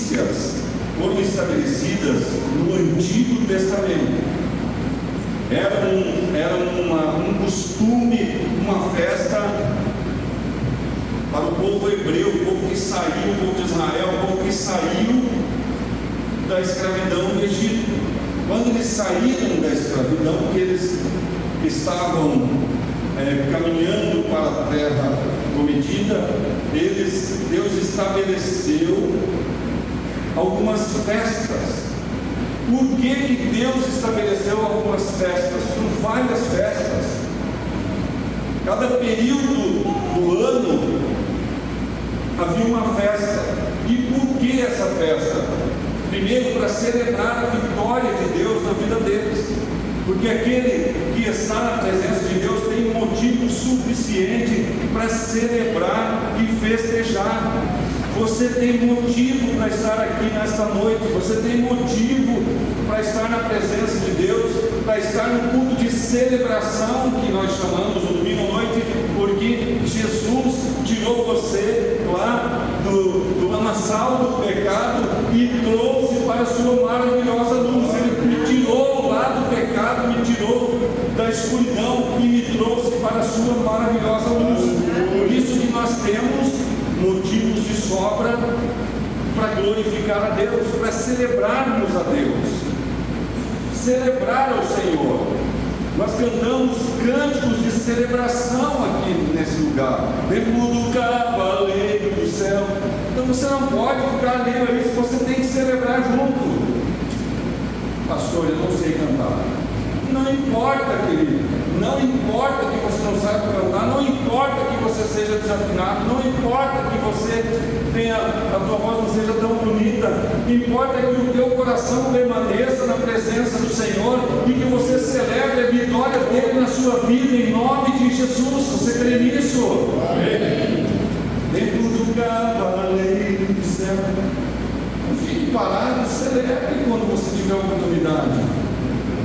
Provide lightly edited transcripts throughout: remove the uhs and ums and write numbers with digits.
primícias foram estabelecidas no Antigo Testamento. Era um costume, uma festa para o povo hebreu, o povo que saiu, o povo de Israel, o povo que saiu da escravidão do Egito. Quando eles saíram da escravidão, que eles estavam caminhando para a terra prometida, Deus estabeleceu algumas festas. Por que Deus estabeleceu algumas festas? Por várias festas. Cada período do ano havia uma festa. E por que essa festa? Primeiro, para celebrar a vitória de Deus na vida deles. Porque aquele que está na presença de Deus tem um motivo suficiente para celebrar e festejar. Você tem motivo para estar aqui nesta noite, você tem motivo para estar na presença de Deus, para estar no culto de celebração que nós chamamos no domingo à noite, porque Jesus tirou você lá do lamaçal do pecado e trouxe para a sua maravilhosa luz. Ele me tirou lá do pecado, me tirou da escuridão e me trouxe para a sua maravilhosa luz. Por isso que nós temos motivos de sobra para glorificar a Deus, para celebrarmos a Deus, celebrar ao Senhor. Nós cantamos cânticos de celebração aqui nesse lugar, dentro do cavaleiro do céu. Então você não pode ficar lendo isso, você tem que celebrar junto. Pastor, eu não sei cantar. Não importa, querido, não importa que você não saiba cantar, não importa que você seja desafinado, não importa que você tenha, a tua voz não seja tão bonita, importa que o teu coração permaneça na presença do Senhor e que você celebre a vitória dele na sua vida, em nome de Jesus. Você crê nisso? Amém. Dentro do cavaleiro do céu, não fique parado, celebre quando você tiver a oportunidade.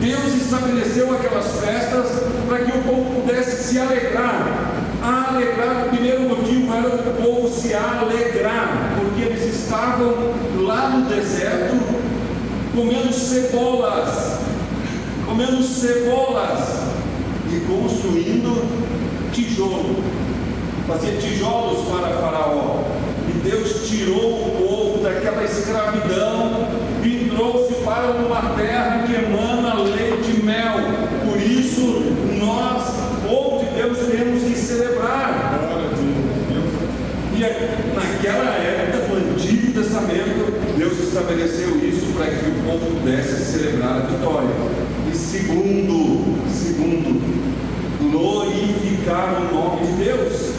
Deus estabeleceu aquelas festas para que o povo pudesse se alegrar. O primeiro motivo era o povo se alegrar, porque eles estavam lá no deserto comendo cebolas e construindo tijolo. Fazia tijolos para Faraó. E Deus tirou o povo daquela escravidão e trouxe para uma terra que emana leite e mel. Por isso, nós, povo de Deus, temos que celebrar. E naquela época do Antigo Testamento, Deus estabeleceu isso para que o povo pudesse celebrar a vitória. E segundo, glorificar o nome de Deus.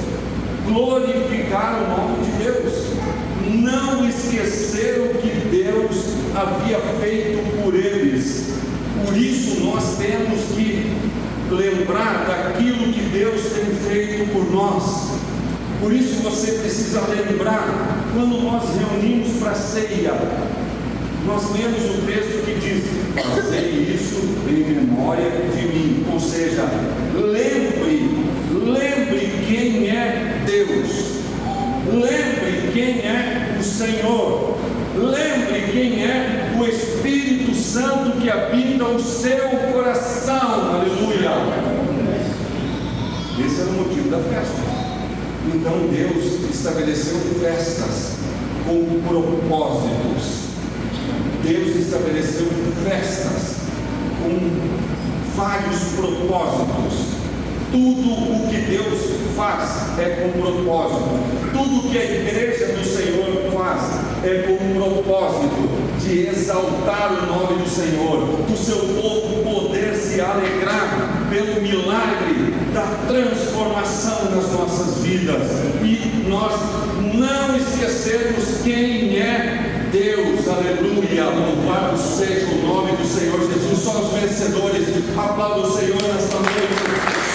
Glorificar o nome de Deus, não esquecer o que Deus havia feito por eles. Por isso nós temos que lembrar daquilo que Deus tem feito por nós. Por isso você precisa lembrar, quando nós reunimos para a ceia, nós lemos o texto que diz: fazei isso em memória de mim. Ou seja, lembre quem é Deus, lembre quem é o Senhor, lembre quem é o Espírito Santo que habita o seu coração. Aleluia! Esse era o motivo da festa. Então Deus estabeleceu festas com propósitos. Deus estabeleceu festas com vários propósitos. Tudo o que Deus faz é com propósito. Tudo que a igreja do Senhor faz é com propósito de exaltar o nome do Senhor, do seu povo poder se alegrar pelo milagre da transformação nas nossas vidas e nós não esquecermos quem é Deus. Aleluia, louvado seja o nome do Senhor Jesus. Só os vencedores aplaudam o Senhor nesta noite.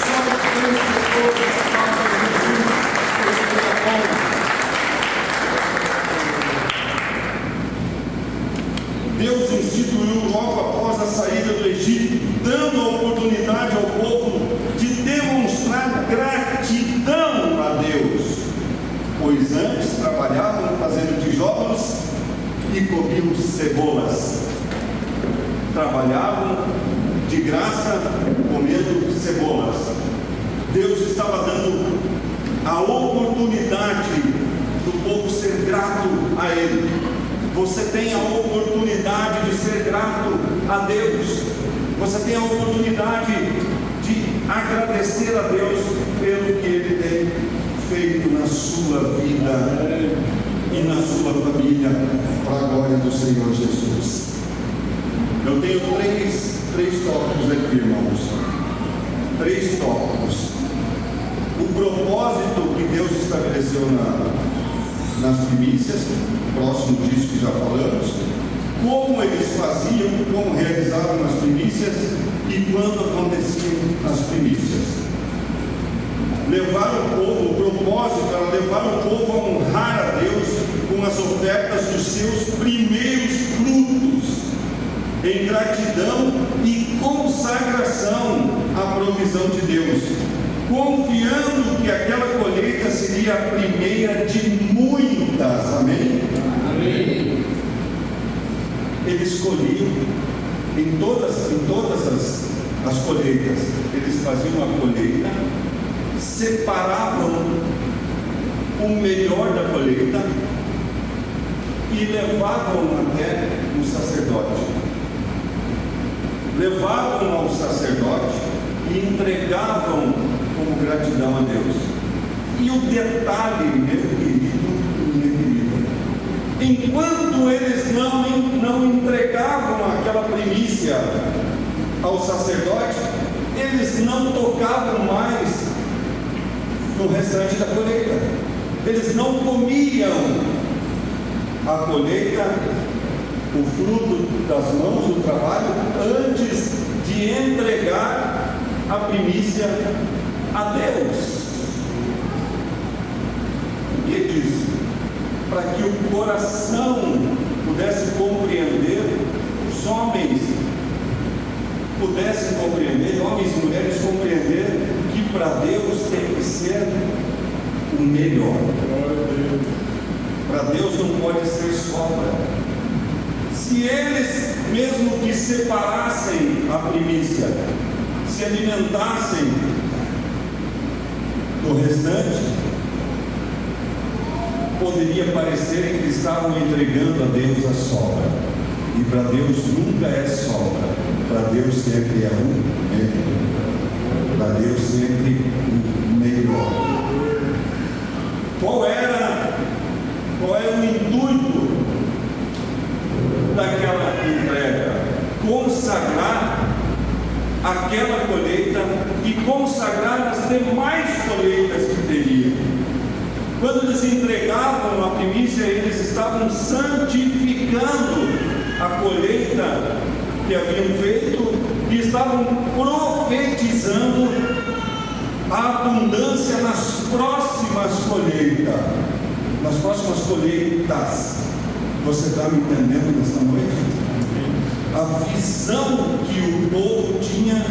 Deus instituiu logo após a saída do Egito, dando a oportunidade ao povo de demonstrar gratidão a Deus, pois antes trabalhavam fazendo tijolos e comiam cebolas. Trabalhavam de graça comendo cebolas. Deus estava dando a oportunidade do povo ser grato a Ele. Você tem a oportunidade de ser grato a Deus. Você tem a oportunidade de agradecer a Deus pelo que Ele tem feito na sua vida e na sua família, para a glória do Senhor Jesus. Eu tenho três tópicos aqui, irmãos. 3 tópicos. O propósito que Deus estabeleceu nas primícias, próximo disso que já falamos, como eles faziam, como realizavam as primícias e quando aconteciam as primícias. Levar o povo, o propósito era levar o povo a honrar a Deus com as ofertas dos seus primeiros frutos, em gratidão e consagração à provisão de Deus, confiando que aquela colheita seria a primeira de muitas. Amém? Amém. Eles colhiam em todas as colheitas. Eles faziam a colheita, separavam o melhor da colheita e levavam até o sacerdote. Levavam ao sacerdote e entregavam como gratidão a Deus. E o detalhe, meu querido e minha querida, enquanto eles não entregavam aquela primícia ao sacerdote, eles não tocavam mais no restante da colheita. Eles não comiam a colheita, o fruto das mãos do trabalho, antes de entregar a primícia a Deus. O que diz? Para que o coração pudesse compreender, os homens pudessem compreender, homens e mulheres compreender que para Deus tem que ser o melhor. Para Deus não pode ser sobra. Se eles, mesmo que separassem a primícia, se alimentassem do restante, poderia parecer que estavam entregando a Deus a sobra. E para Deus nunca é sobra. Para Deus sempre é o melhor. Para Deus sempre o melhor. Qual era o intuito daquela entrega? Consagrar aquela colheita e consagrar as demais colheitas que teriam. Quando eles entregavam a primícia, eles estavam santificando a colheita que haviam feito e estavam profetizando a abundância nas próximas colheitas. Nas próximas colheitas. Você está me entendendo nesta noite? A visão que o povo tinha,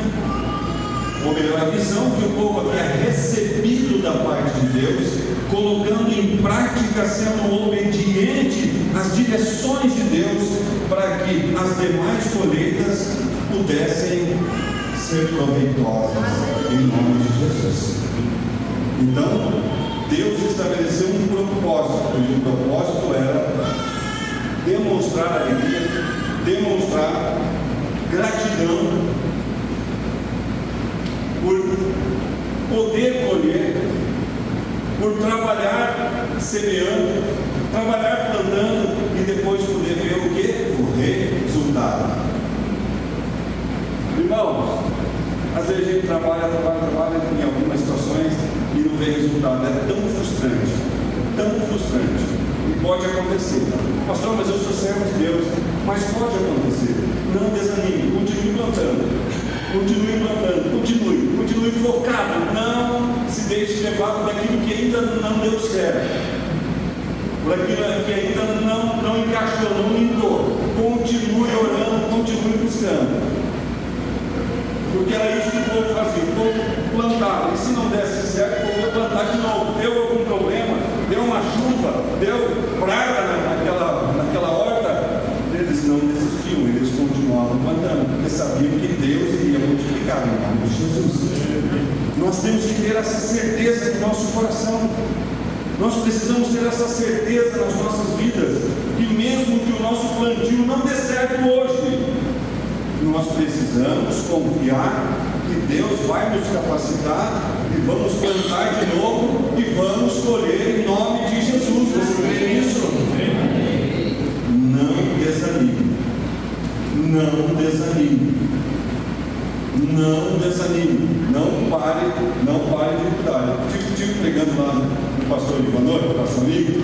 ou melhor, a visão que o povo havia recebido da parte de Deus, colocando em prática, sendo obediente às direções de Deus, para que as demais colheitas pudessem ser proveitosas, em nome de Jesus. Então, Deus estabeleceu um propósito, e o propósito era demonstrar alegria, demonstrar gratidão por poder colher, por trabalhar semeando, trabalhar plantando e depois poder ver o que? O resultado. Irmãos, às vezes a gente trabalha em algumas situações e não vê resultado. É tão frustrante, tão frustrante. E pode acontecer. Pastor, mas eu sou servo de Deus. Mas pode acontecer. Não desanime, continue plantando. Continue focado. Não se deixe levar por aquilo que ainda não deu certo, por aquilo que ainda não encaixou, não limpou. Continue orando, continue buscando. Porque era isso que o povo fazia. O povo plantava, e se não desse certo, o povo ia plantar de novo. Deu algum problema, deu uma chuva, deu praga naquela horta, continuavam plantando, porque sabiam que Deus iria multiplicar em nome de Jesus. Nós temos que ter essa certeza no nosso coração. Nós precisamos ter essa certeza nas nossas vidas, que mesmo que o nosso plantio não dê certo hoje, nós precisamos confiar que Deus vai nos capacitar e vamos plantar de novo e vamos colher em nome de Jesus. Você crê nisso? Não desanime. Não desanime. Não desanime. Não pare de cuidar. Estive pregando lá no pastor Ivanor, nosso amigo,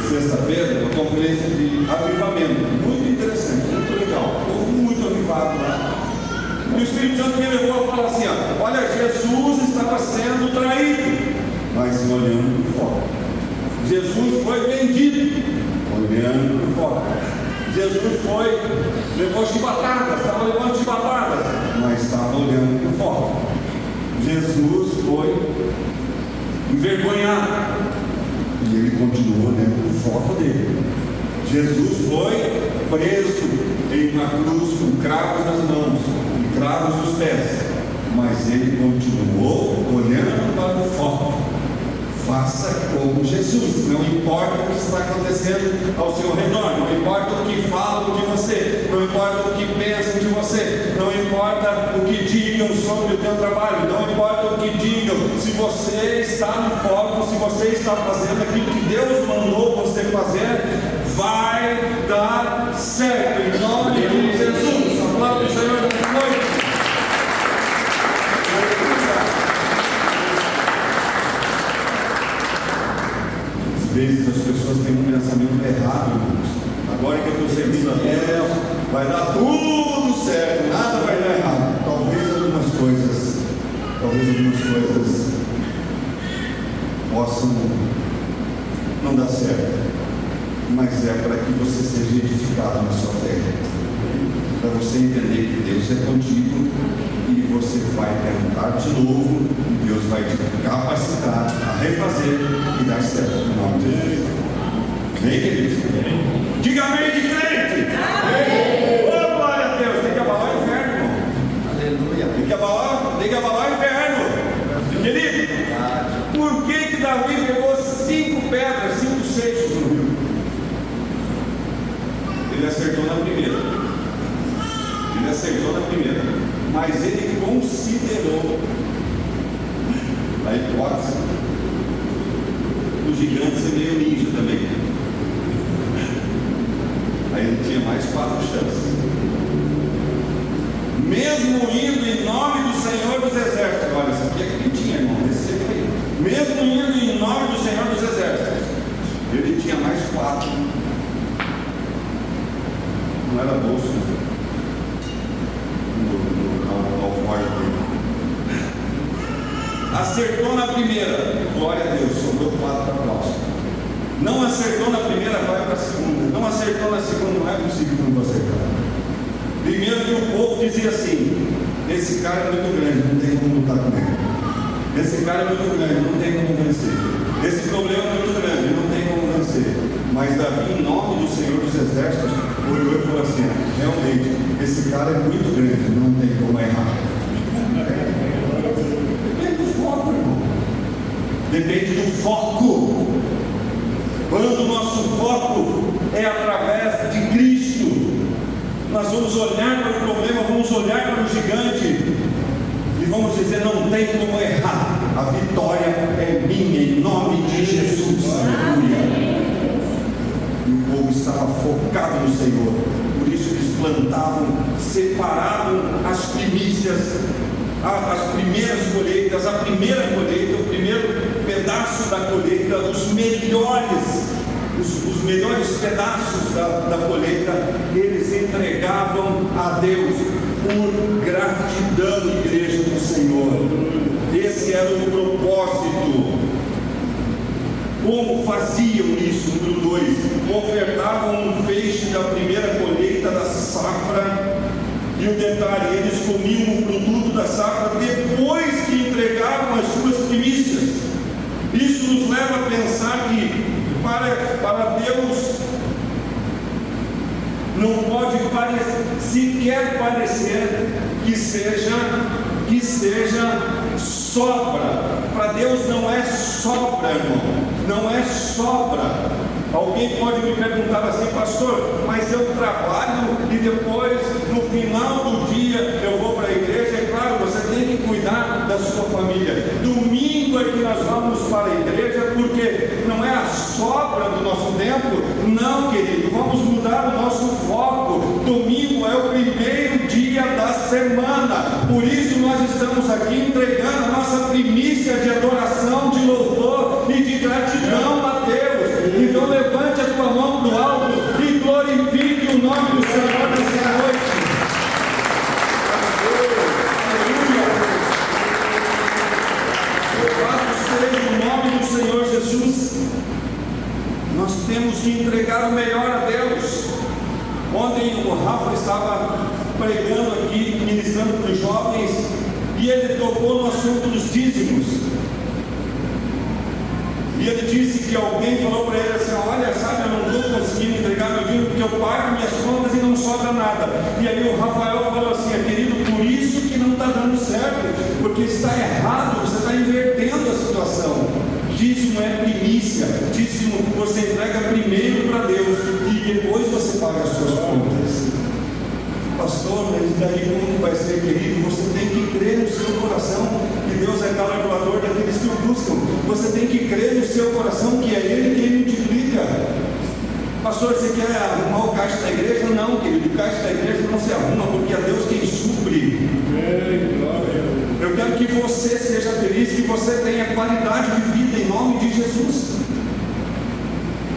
sexta-feira, uma conferência de avivamento. Muito interessante, muito legal. Houve muito avivado lá. E o Espírito Santo me levou a falar assim: olha, Jesus estava sendo traído, mas olhando por fora. Jesus foi vendido, olhando por fora. Jesus levou chibatadas, estava levando chibatadas, mas estava olhando por fora. Jesus foi envergonhado, e ele continuou olhando por fora dele. Jesus foi preso em uma cruz com cravos nas mãos e cravos nos pés, mas ele continuou olhando para o fora. Faça como Jesus, não importa o que está acontecendo ao seu redor, não importa o que falam de você, não importa o que pensam de você, não importa o que digam sobre o teu trabalho, não importa o que digam, se você está no foco, se você está fazendo aquilo que Deus mandou você fazer, vai dar certo, em nome de Jesus. Aplaude o Senhor nessa noite. Às vezes as pessoas têm um pensamento errado. Agora que eu estou servindo a Deus, vai dar tudo certo, nada vai dar errado. Talvez algumas coisas possam não dar certo, mas é para que você seja edificado na sua fé, para você entender que Deus é contigo e você vai tentar de novo e Deus vai te capacitar a refazer e dar certo no nome de Jesus. Amém, queridos? Diga amém de crente! Amém! Oh, glória a Deus! Tem que abalar o inferno, irmão. Aleluia! Tem que abalar o inferno. Querido, por que Davi pegou 5 pedras, 5 seixos no rio? Ele acertou na primeira, mas ele considerou a hipótese do gigante ser meio ninja também. Aí ele tinha mais 4 chances. Mesmo indo em nome do Senhor dos Exércitos, olha, isso aqui é que tinha, irmão, receba aí. Mesmo indo em nome do Senhor dos Exércitos, ele tinha mais 4. Não era bolso, acertou na primeira, glória a Deus, sobrou 4 para a próxima. Não acertou na primeira, vai para a segunda. Não acertou na segunda, não é possível que não vou acertar. Primeiro que o povo dizia assim: esse cara é muito grande, não tem como lutar com ele. Esse cara é muito grande, não tem como vencer. Esse problema é muito grande, não tem como vencer. Mas Davi, em nome do Senhor dos Exércitos, olhou e falou assim: realmente, esse cara é muito grande, não tem como errar. Depende do foco, irmão. Depende do foco. Quando o nosso foco é através de Cristo, nós vamos olhar para o problema, vamos olhar para o gigante e vamos dizer: não tem como errar. A vitória é minha, em nome de Jesus. Aleluia. E o povo estava focado no Senhor. Por isso eles plantavam, separavam as primícias, as primeiras colheitas, a primeira colheita, o primeiro pedaço da colheita, os melhores pedaços da colheita, eles entregavam a Deus por gratidão, igreja do Senhor. Esse era o propósito. Como faziam isso? Número 2, ofertavam um feixe da primeira colheita da safra. E o detalhe, eles comiam o produto da safra depois que entregavam as suas primícias. Isso nos leva a pensar que para Deus não pode se quer parecer que seja sobra. Para Deus não é sobra, irmão, não é sobra. Alguém pode me perguntar assim: pastor, mas eu trabalho e depois, no final do dia, eu vou para a igreja. É claro, você tem que cuidar da sua família. Domingo é que nós vamos para a igreja, porque não é a sobra do nosso tempo, não, querido. Vamos mudar o nosso foco. Domingo é o primeiro dia da semana, por isso nós estamos aqui entregando a nossa primícia de adoração, de louvor e de gratidão a Deus. Então levante a tua mão do alto e glorifique o nome do Senhor nessa noite. Aleluia. Louvado seja o nome do Senhor Jesus. Nós temos que entregar o melhor a Deus. Ontem o Rafa estava pregando aqui, ministrando para os jovens, e ele tocou no assunto dos dízimos. E ele disse que alguém falou para ele assim: olha, sabe, eu não estou conseguindo entregar meu dinheiro porque eu pago minhas contas e não sobra nada. E aí o Rafael falou assim: querido, por isso que não está dando certo, porque está errado, você está invertendo a situação. Dízimo é primícia, dízimo você entrega primeiro para Deus e depois você paga as suas contas. Pastor, mas daí como que vai ser, querido? Você tem que crer no seu coração que Deus é galardoador daqueles que o buscam. Você tem que crer no seu coração que é Ele quem multiplica. Pastor, você quer arrumar o caixa da igreja? Não, querido, o caixa da igreja não se arruma, porque é Deus quem supre. Eu quero que você seja feliz, que você tenha qualidade de vida em nome de Jesus.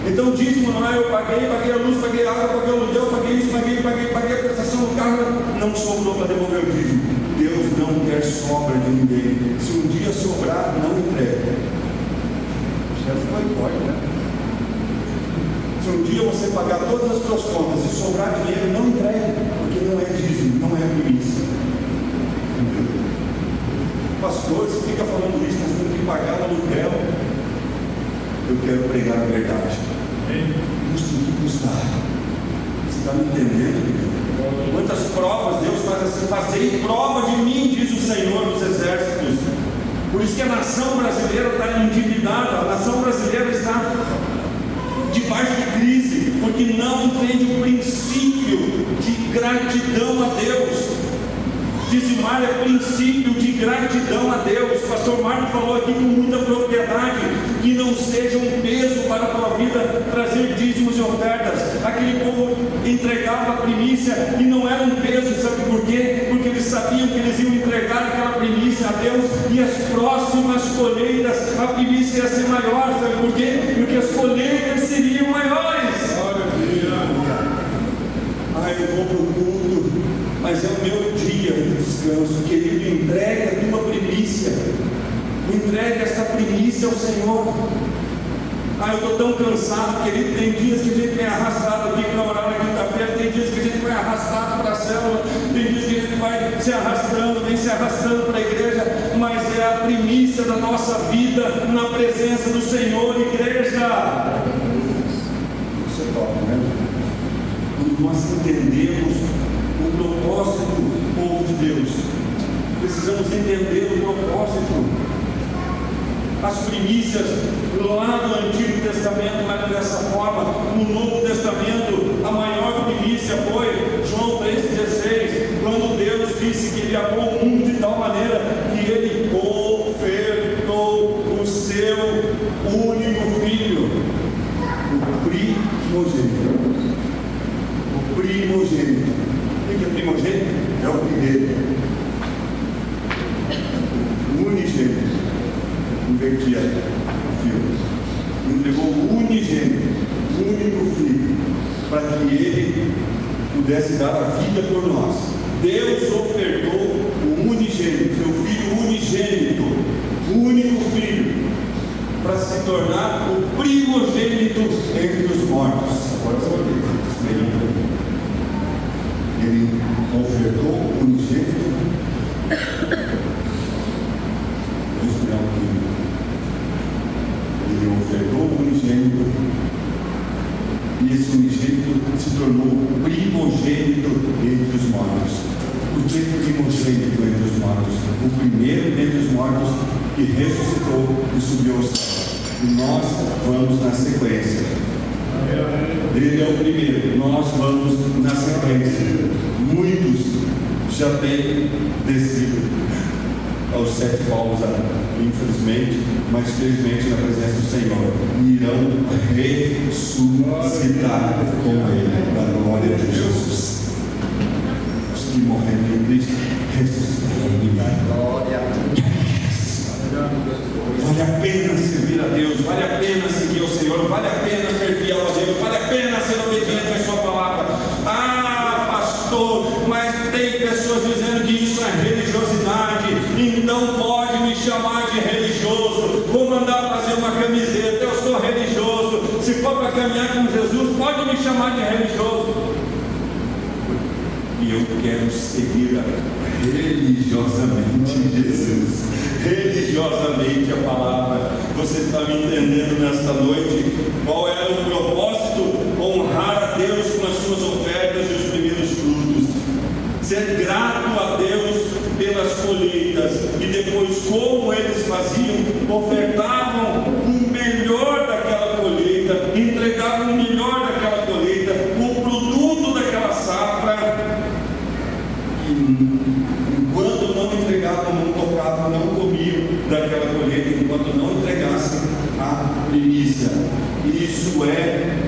Então dízimo não é eu paguei a luz, paguei a água, paguei o aluguel, paguei isso, paguei a prestação do carro, não sobrou para devolver o dízimo. Deus não quer sobra de ninguém. Se um dia sobrar, não entrega. O chefe foi forte, né? Se um dia você pagar todas as suas contas e sobrar dinheiro, não entregue, porque não é dízimo, não é primícia. Pastor, você fica falando isso, mas tem que pagar o aluguel. Eu quero pregar a verdade. Custa o que custar. Você está me entendendo? Quantas provas Deus faz assim: fazei prova de mim, diz o Senhor dos Exércitos. Por isso que a nação brasileira está endividada, a nação brasileira está debaixo de crise, porque não entende o princípio de gratidão a Deus. Dizimar é princípio de gratidão a Deus. O pastor Marco falou aqui com muita propriedade, que não seja um peso para a tua vida trazer dízimos e ofertas. Aquele povo entregava a primícia e não era um peso, sabe por quê? Porque eles sabiam que eles iam entregar aquela primícia a Deus, e as próximas colheitas a primícia ia ser maior, sabe por quê? Porque as colheitas seriam maiores. Eu vou para o culto, mas é o meu dia de descanso. Querido, entregue a tua primícia, entregue essa primícia ao Senhor. Eu estou tão cansado, querido. Tem dias que a gente vem arrastado aqui para orar na quinta-feira, tem dias que a gente vai arrastado para a célula, tem dias que a gente vai se arrastando, vem se arrastando para a igreja, mas é a primícia da nossa vida na presença do Senhor, igreja. Você toca, né? Quando nós entendemos o propósito do povo de Deus, precisamos entender o propósito. As primícias lá no Antigo Testamento não eram dessa forma. No Novo Testamento, a maior primícia foi João 3,16, quando Deus disse que Ele amou o mundo de tal maneira que Ele ofertou o seu único filho, o primogênito. Primogênito. O que é primogênito? É o primeiro. Unigênito. Invertia o filho. Entregou o unigênito, o único filho, para que ele pudesse dar a vida por nós. Deus ofertou o unigênito, seu filho unigênito, o único filho, para se tornar o primogênito entre os mortos. Agora você vai ver. Ele ofertou o unigênito. Vou explicar um pouquinho. Ele ofertou o unigênito, e esse unigênito se tornou primogênito entre os mortos. Por que primogênito entre os mortos? O primeiro dentre os mortos que ressuscitou e subiu ao céu. E nós vamos na sequência. Ele é o primeiro, nós vamos na sequência. Muitos já têm descido aos 7 povos, infelizmente, mas felizmente na presença do Senhor, irão ressuscitar com Ele, da glória de Jesus. Os que morreram em Cristo ressuscitarão em glória. Vale a pena servir a Deus, vale a pena seguir ao Senhor, vale a pena ser fiel a Deus, vale a pena ser obediente à Sua palavra. Ah, pastor, mas tem pessoas dizendo que isso é religiosidade, então pode me chamar de religioso. Vou mandar fazer uma camiseta, eu sou religioso. Se for para caminhar com Jesus, pode me chamar de religioso. E eu quero seguir religiosamente Jesus, religiosamente a palavra. Você está me entendendo nesta noite? Qual era o propósito? Honrar a Deus com as suas ofertas e os primeiros frutos, ser grato a Deus pelas colheitas, e depois, como eles faziam, ofertavam o melhor daquela colheita, entregavam o melhor daquela colheita, o produto daquela safra. Enquanto não entregavam, não tocavam, não comiam daquela colheita, enquanto não entregassem a primícia. Isso é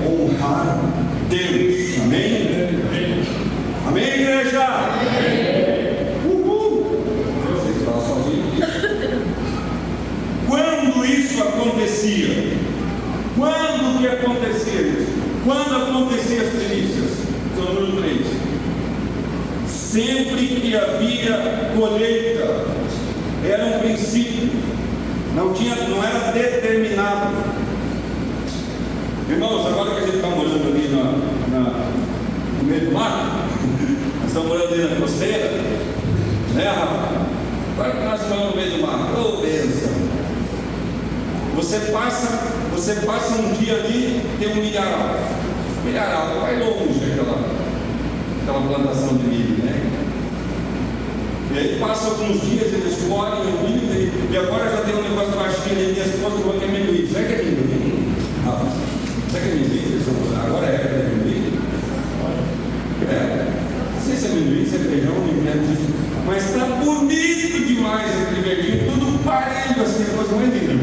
honrar Deus. Amém? Amém, igreja? Uhul! Você está sozinho? Quando isso acontecia? Quando que acontecia isso? Quando acontecia as primícias? Então, número 3. Sempre que havia colheita, era um princípio, não era determinado. Irmãos, agora que a gente está morando ali no meio do mato, nós estamos morando ali na costeira, né, Rafa? Agora que nós estamos no meio do mato, ô bênção! Você passa um dia ali, tem um milharal, vai longe aquela plantação de milho, né? E aí passa alguns dias, eles colhem o milho, e agora já tem um negócio baixinho ali, minha esposa falou que é amendoim. Será que é amendoim? Será que é amendoim? Agora é amendoim? Não sei se é amendoim, se é feijão, não entendo disso. Mas está bonito demais aquele verdinho, tudo parelho assim, a coisa mais linda.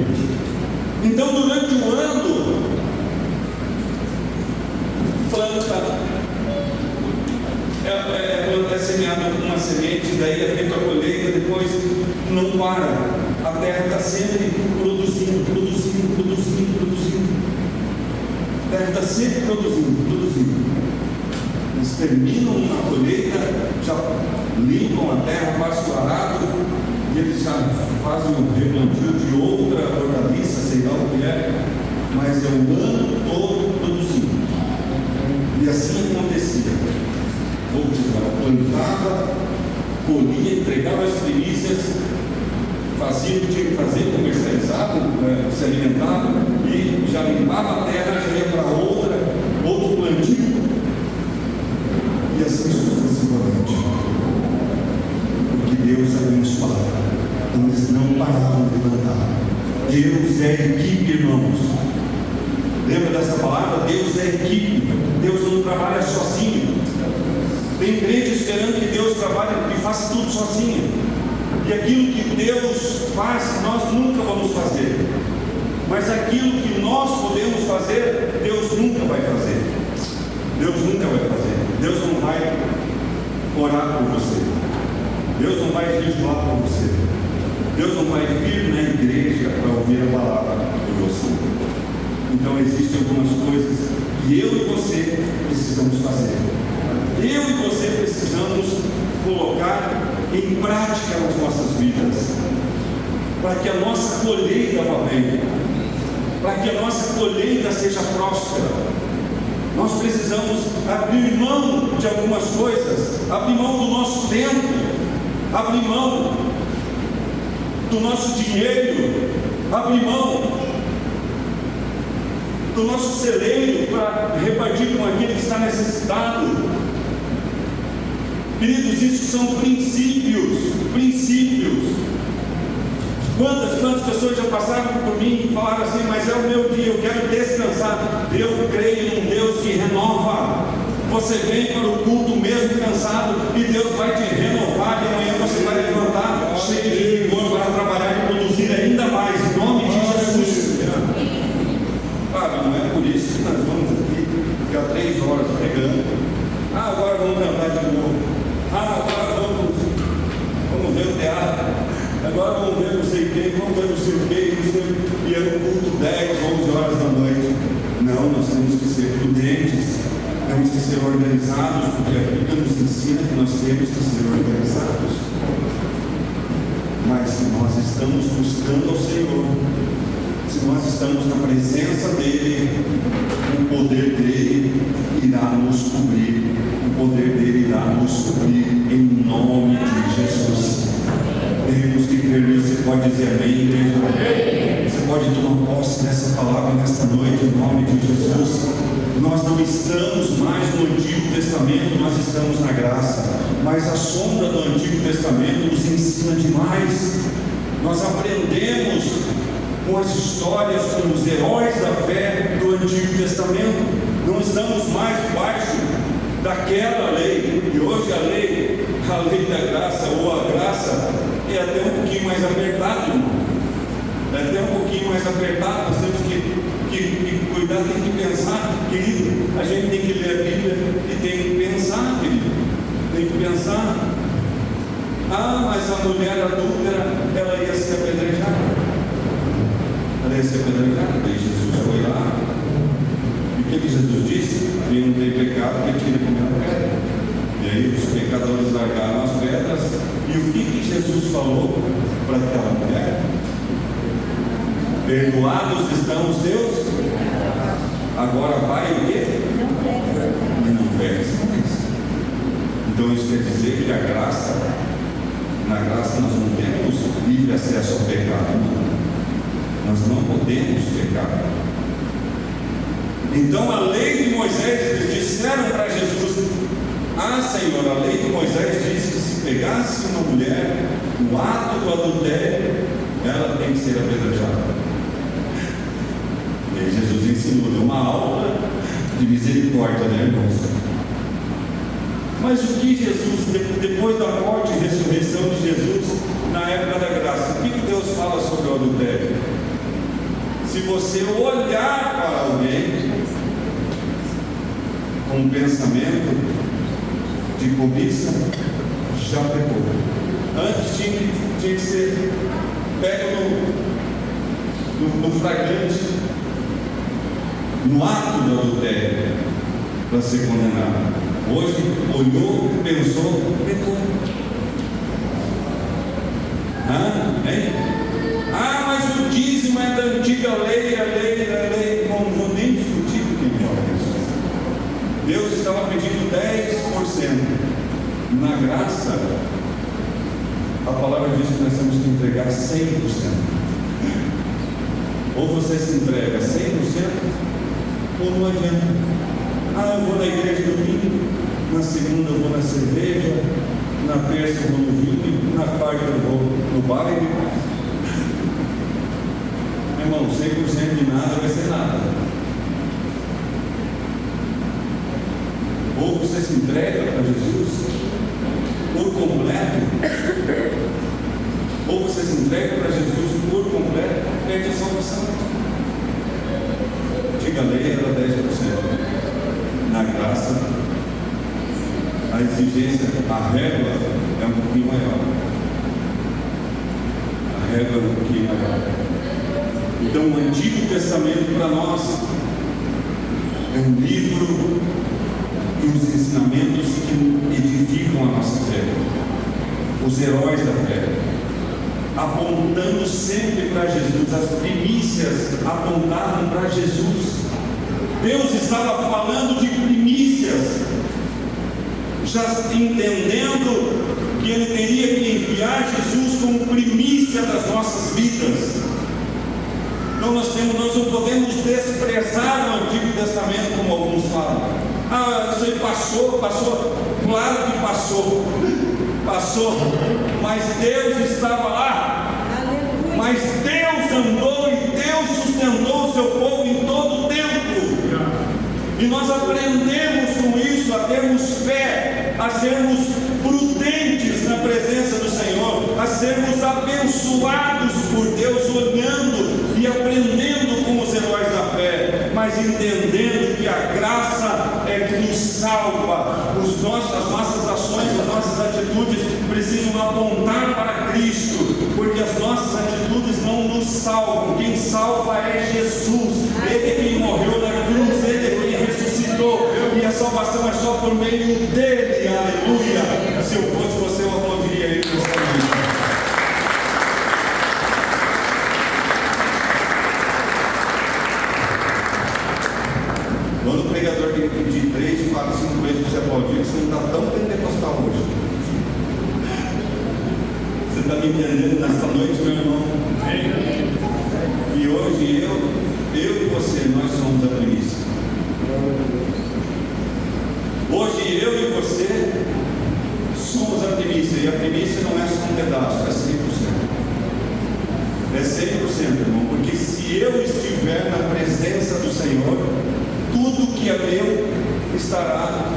Então, durante o ano, planta. Quando é semeado uma semente, daí é feita a colheita, depois não para. A terra está sempre produzindo. A terra está sempre produzindo. Eles terminam uma colheita, já limpam a terra, passam o arado, e eles já fazem um replantio de outra hortaliça, sei lá o que é, mas é o ano todo produzindo. E assim acontecia. Plantava, colhia, entregava as primícias, fazia o que tinha que fazer, comercializava, se alimentava, e já limpava a terra, já ia para outro plantio, e assim sucessivamente. Porque Deus abençoava, então eles não paravam de plantar. Deus é equipe, irmãos. Lembra dessa palavra? Deus é equipe. Deus não trabalha sozinho. Tem crente esperando que Deus trabalhe e faça tudo sozinho. E aquilo que Deus faz, nós nunca vamos fazer. Mas aquilo que nós podemos fazer, Deus nunca vai fazer. Deus nunca vai fazer. Deus não vai orar por você. Deus não vai jejuar por você. Deus não vai vir na igreja para ouvir a palavra por você. Então existem algumas coisas que eu e você precisamos fazer. Eu e você precisamos colocar em prática nas nossas vidas, para que a nossa colheita vá bem, para que a nossa colheita seja próspera. Nós precisamos abrir mão de algumas coisas, abrir mão do nosso tempo, abrir mão do nosso dinheiro, abrir mão do nosso celeiro para repartir com aquele que está necessitado. Queridos, isso são princípios. Quantas pessoas já passaram por mim e falaram assim: mas é o meu dia, eu quero descansar. Eu creio num Deus que renova. Você vem para o culto mesmo cansado e Deus vai te renovar, e amanhã você vai levantar cheio de vigor para trabalhar e produzir ainda mais, em nome de Jesus. Claro, não é por isso que nós vamos aqui ficar 3 horas pregando. Agora vamos cantar de novo. Agora vamos ver o teatro. Agora vamos ver não sei quem, vamos ver não sei o quê, e é no culto 10, 11 horas da noite. Não, nós temos que ser prudentes, temos que ser organizados, porque a Bíblia nos ensina que nós temos que ser organizados. Mas se nós estamos buscando ao Senhor, se nós estamos na presença dEle, o poder dEle irá nos cobrir, o poder dEle irá nos cobrir, em nome de Jesus. Temos que crer nisso. Você pode dizer amém, igreja? Você pode tomar posse dessa palavra nesta noite, em nome de Jesus. Nós não estamos mais no Antigo Testamento, nós estamos na graça. Mas a sombra do Antigo Testamento nos ensina demais. Nós aprendemos com as histórias, com os heróis da fé do Antigo Testamento. Não estamos mais debaixo daquela lei. E hoje a lei da graça, ou a graça, é até um pouquinho mais apertado, irmão. É até um pouquinho mais apertado. Nós temos que cuidar, tem que pensar, querido. A gente tem que ler a Bíblia e tem que pensar, querido. Tem que pensar. Mas a mulher adúltera, ela ia ser apedrejada. Ela ia ser apedrejada. Daí Jesus foi lá. E o que Jesus disse? Quem não tem pecado, que tira a primeira pedra. E aí os pecadores largaram as pedras. E o que Jesus falou para aquela mulher? Perdoados estão os teus, agora vai o quê? E não peques mais. Então isso quer dizer que a graça, na graça nós não temos livre acesso ao pecado, não. Nós não podemos pecar. Então a lei de Moisés, eles disseram para Jesus: Senhor, a lei de Moisés diz que se pegasse uma mulher no ato do adultério, ela tem que ser apedrejada. E aí Jesus ensinou, deu uma aula de misericórdia, né, irmãos? Mas o que Jesus, depois da morte e ressurreição de Jesus, na época da graça, o que Deus fala sobre o adultério? Se você olhar para alguém com um pensamento de cobiça, já pecou. Antes tinha que ser pego no flagrante, no ato do adultério, para ser condenado. Hoje, olhou, pensou, pecou. Hein? Mas o dízimo é da antiga lei, a lei. Não vou nem discutir com quem fala isso. Deus estava pedindo 10%. Na graça, a palavra diz que nós temos que entregar 100%. Ou você se entrega 100%, ou não adianta. Eu vou na igreja domingo, na segunda eu vou na cerveja, na terça eu vou no vinho, na quarta eu vou no baile. Irmão, 100% de nada vai ser nada. Ou você se entrega para Jesus por completo, ou você se entrega para Jesus por completo, perde a salvação. Diga, a lei era 10%. Na graça, a exigência, a régua é um pouquinho maior. A régua é um pouquinho maior. Então, o Antigo Testamento para nós é um livro e os ensinamentos que edificam a nossa fé. Os heróis da fé, apontando sempre para Jesus. As primícias apontavam para Jesus. Deus estava falando de primícias, já entendendo que Ele teria que enviar Jesus como primícia das nossas vidas. Então nós não podemos desprezar o Antigo Testamento, como alguns falam. Isso aí passou, claro que passou, mas Deus estava lá, mas Deus andou e Deus sustentou o seu povo em todo o tempo. E nós aprendemos com isso a termos fé, a sermos prudentes na presença do Senhor, a sermos abençoados por Deus, olhando e aprendendo com os heróis da fé, mas entendendo que a graça é que nos salva. As nossas ações, as nossas atitudes precisam apontar para Cristo, porque as nossas atitudes não nos salvam. Quem salva é Jesus. Ele é quem morreu na cruz, Ele é quem ressuscitou, e a salvação é só por meio dele. Aleluia! Se eu fosse você, eu aplaudiria ele nessa noite. Quando o pregador tem que pedir 3, 4, 5 vezes para você aplaudir, você não está tão pentecostal hoje. Você está me entendendo nessa noite, meu irmão? E hoje eu e você, nós somos a primícia. Hoje eu e você somos a primícia, e a primícia não é só um pedaço, é 100%. É 100%, irmão, porque se eu estiver na presença do Senhor, tudo que é meu estará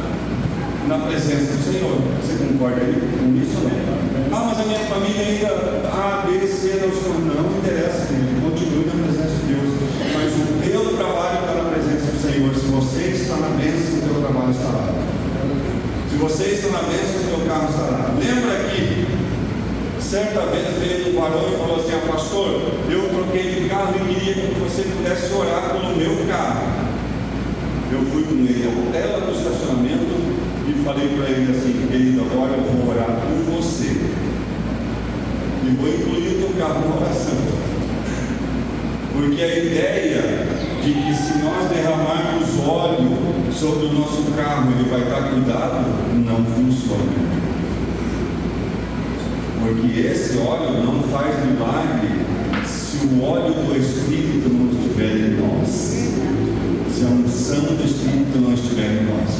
na presença do Senhor. Você concorda com isso ou não? Mas a minha família ainda A, B, C, não interessa, continue na presença de Deus. Mas o teu trabalho está na presença do Senhor. Se você está na bênção, o teu trabalho estará. Se você está na bênção, o teu carro estará. Lembra que certa vez veio um varão e falou assim: pastor, eu troquei de carro e queria que você pudesse orar pelo meu carro. Eu fui com ele até lá no estacionamento e falei para ele assim: querido, agora eu vou orar por você e vou incluir o teu carro na oração, porque a ideia de que se nós derramarmos óleo sobre o nosso carro ele vai estar cuidado, não funciona, porque esse óleo não faz milagre se o óleo do Espírito não estiver em nós. Se a unção do Espírito não estiver em nós,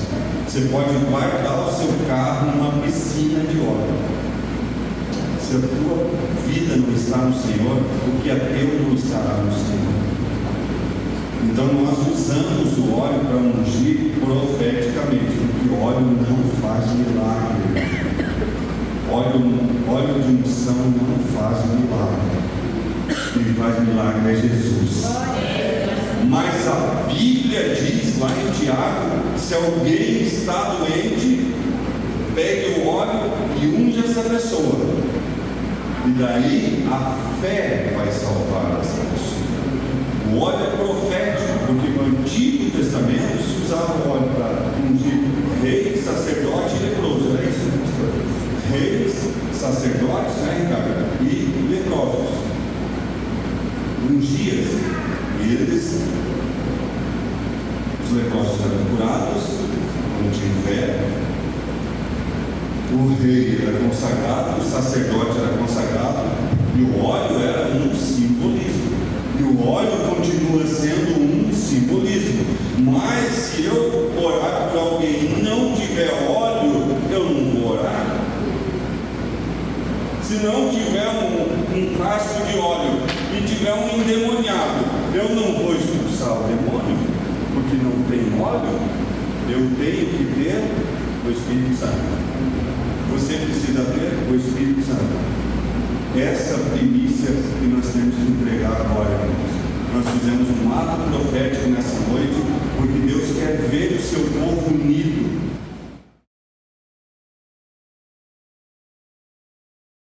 você pode guardar o seu carro numa piscina de óleo. Se a tua vida não está no Senhor, o que é teu não estará no Senhor. Então nós usamos o óleo para ungir profeticamente, porque o óleo não faz milagre. Óleo de unção não faz milagre. Quem faz milagre é Jesus. Mas a Bíblia diz lá em Tiago: se alguém está doente, pegue o óleo e unja essa pessoa, e daí a fé vai salvar essa pessoa. O óleo é profético, porque no Antigo Testamento se usava o óleo para ungir reis, sacerdote e leproso. Era isso, pastor? Reis, sacerdotes, Ricardo? E leprosos. Ungia-se. Os leprosos eram curados, não tinham fé. O rei era consagrado, o sacerdote era consagrado, e o óleo era um simbolismo. E o óleo continua sendo um simbolismo. Mas se eu orar para alguém e não tiver óleo, eu não vou orar. Se não tiver um frasco de óleo e tiver um endemoniado, eu não vou expulsar o demônio, porque não tem óleo. Eu tenho que ter o Espírito Santo. Você precisa ter o Espírito Santo. Essa primícia que nós temos que entregar agora, irmãos. Nós fizemos um ato profético nessa noite, porque Deus quer ver o seu povo unido.